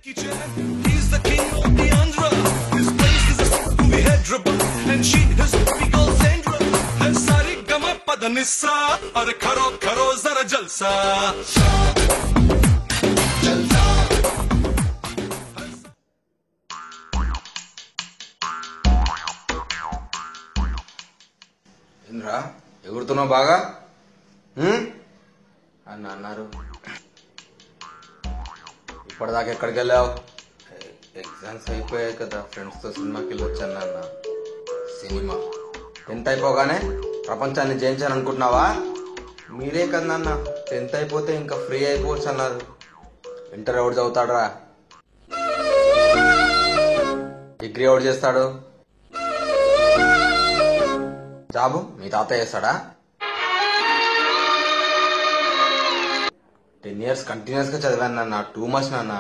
He's the king of the Andhra. His place is a movie Hyderabad, and she is Pico Sandra. And Sari Gama Padanissa, or Karo Karo Zara Jalsa. Indra ఎగురుతున్నావు బాగా అని అన్నారు. ఇప్పటిదాకా ఎక్కడికి వెళ్ళావు? Exams అయిపోయాయి కదా, ఫ్రెండ్స్తో సినిమాకి వెళ్ళి వచ్చాను అన్న. సినిమా 10th అయిపోగానే ప్రపంచాన్ని జయించాలనుకుంటున్నావా? మీరే కదా అన్న 10th అయిపోతే ఇంకా ఫ్రీ అయిపోవచ్చు అన్నారు. ఇంటర్ ఎవడు చదువుతాడురా? డిగ్రీ ఎవడు చేస్తాడు? జాబు మీ తాతయ్య చేస్తాడా? 10 years కంటిన్యూస్ గా చదివాను నాన్న. టూ మచ్ నాన్న.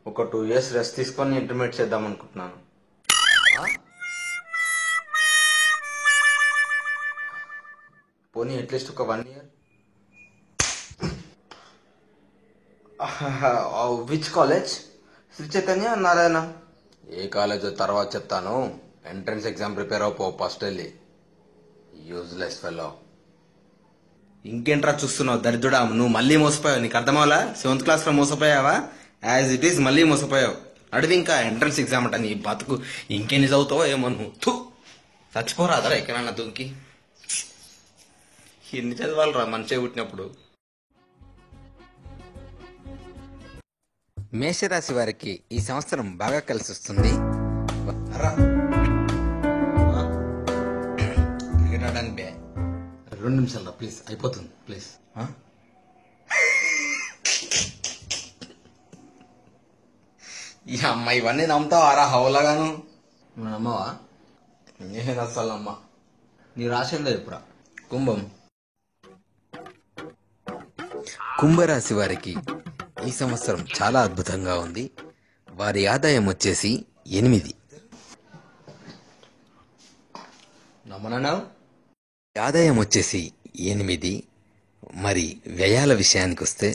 ఒక 2 years రెస్ట్ తీసుకొని ఇంటర్మీడియట్ చేద్దాం అనుకుంటున్నాను. పోనీ అట్లీస్ట్ ఒక 1 year. Which college? Sri Chaitanya Narayana. ఏ కాలేజ్ తర్వాత చెప్తాను. ఎంట్రన్స్ ఎగ్జామ్ ప్రిపేర్ అయిపో ఫస్ట్ వెళ్ళి. Useless fellow. ఇంకేంట్రా చూస్తున్నావు దరిద్రుడా? నువ్వు మళ్ళీ మోసపోయావు. నీకు అర్థమవలా? 7th class లో మోసపోయావా? యాజ్ ఇట్ ఈస్ మళ్ళీ మోసపోయావు. అడివి ఇంకా ఎంట్రన్స్ ఎగ్జామ్ అంట. నీ బతుకు ఇంకెన్ని చదువుతావో ఏమో నువ్వు. చచ్చిపోరాదరా ఎక్కడన్నా దుంకి. ఎన్ని చదవాలరా మంచిగా పుట్టినప్పుడు. మేషరాశి వారికి ఈ సంవత్సరం బాగా కలిసి వస్తుంది. క్రికెట్ ఆడడానికి 2 నిమిషాలు ప్లీజ్, అయిపోతుంది ప్లీజ్. ఈ అమ్మ ఇవన్నీ నమ్ముతావు ఆరా హౌలాగాను? నువ్వు నమ్మవా? నేను అసలు నమ్మ. నీ రాసిందో ఇప్పుడా? కుంభం. కుంభరాశి వారికి ఈ సంవత్సరం చాలా అద్భుతంగా ఉంది. వారి ఆదాయం వచ్చేసి 8. నమ్మనన్నావు? ఆదాయం వచ్చేసి 8. మరి వ్యయాల విషయానికి వస్తే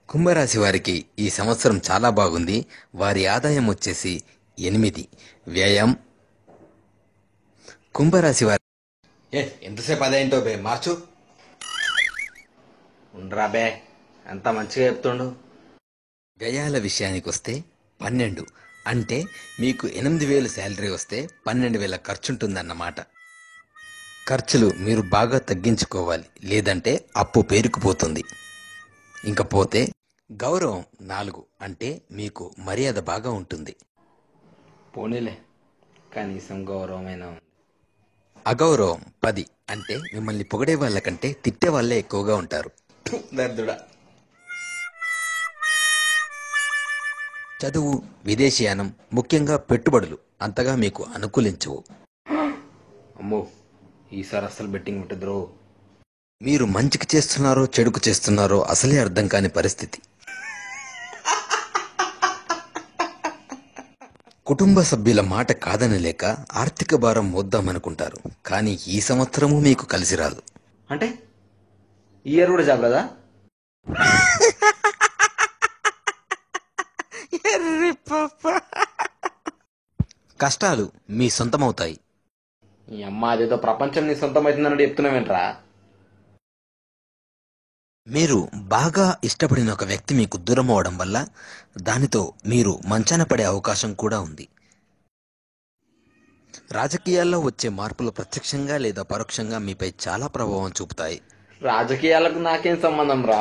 కుంభరాశి వారికి ఈ సంవత్సరం చాలా బాగుంది. వారి ఆదాయం వచ్చేసి 8, వ్యయం. కుంభరాశి వారి ఎంతసేపు అదేంటో బే మార్చు. ఉండరా బే, ఎంత మంచిగా చెప్తుండు. వ్యయాల విషయానికి వస్తే 12. అంటే మీకు 8,000 శాలరీ వస్తే 12,000 ఖర్చుంటుందన్నమాట. ఖర్చులు మీరు బాగా తగ్గించుకోవాలి, లేదంటే అప్పు పేరుకుపోతుంది. ఇంకపోతే గౌరవం 4. అంటే మీకు మర్యాద బాగా ఉంటుంది. పోనీలే, కనీసం గౌరవమైన. అగౌరవం 10. అంటే మిమ్మల్ని పొగిడే వాళ్ళకంటే తిట్టే వాళ్ళే ఎక్కువగా ఉంటారు. దరిద్రుడా. చదువు, విదేశీయానం, ముఖ్యంగా పెట్టుబడులు అంతగా మీకు అనుకూలించవు. అమ్మో, ఈసారి అసలు బెట్టింగ్ ఉంటుందో. మీరు మంచికి చేస్తున్నారో చెడుకు చేస్తున్నారో అసలే అర్థం కాని పరిస్థితి. కుటుంబ సభ్యుల మాట కాదనలేక ఆర్థిక భారం మోద్దామనుకుంటారు. కానీ ఈ సంవత్సరము మీకు కలిసి రాదు. అంటే ఈ ఇయర్ కూడా జాబ్ లేదా? కష్టాలు మీ సొంతమవుతాయి. ఈ అమ్మ అదేదో ప్రపంచం నీ సొంతమవుతుందని చెప్తున్నావేంట్రా? మీరు బాగా ఇష్టపడిన ఒక వ్యక్తి మీకు దూరం అవడం వల్ల దానితో మీరు మంచాన పడే అవకాశం కూడా ఉంది. రాజకీయాల్లో వచ్చే మార్పులు ప్రత్యక్షంగా లేదా పరోక్షంగా మీపై చాలా ప్రభావం చూపుతాయి. రాజకీయాలకు నాకేం సంబంధం రా?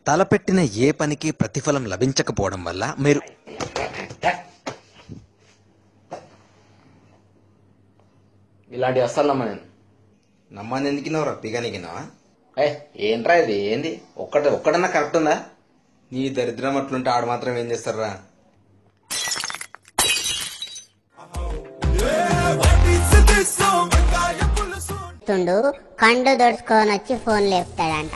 తలపెట్టిన ఏ పనికి ప్రతిఫలం లభించకపోవడం వల్ల మీరు ఇలాంటి అస్సలు నమ్మ. నేను నమ్మని ఎందుకినవరా? పిగానికినావా? ఏంట్రా ఇది? ఏంది? ఒక్కడన్నా కరెక్ట్ ఉందా? నీ దరిద్రం అట్లుంటే ఆడు మాత్రం ఏం చేస్తారా? కండు దొడుచుకొని వచ్చి ఫోన్ లేపుతాడంట.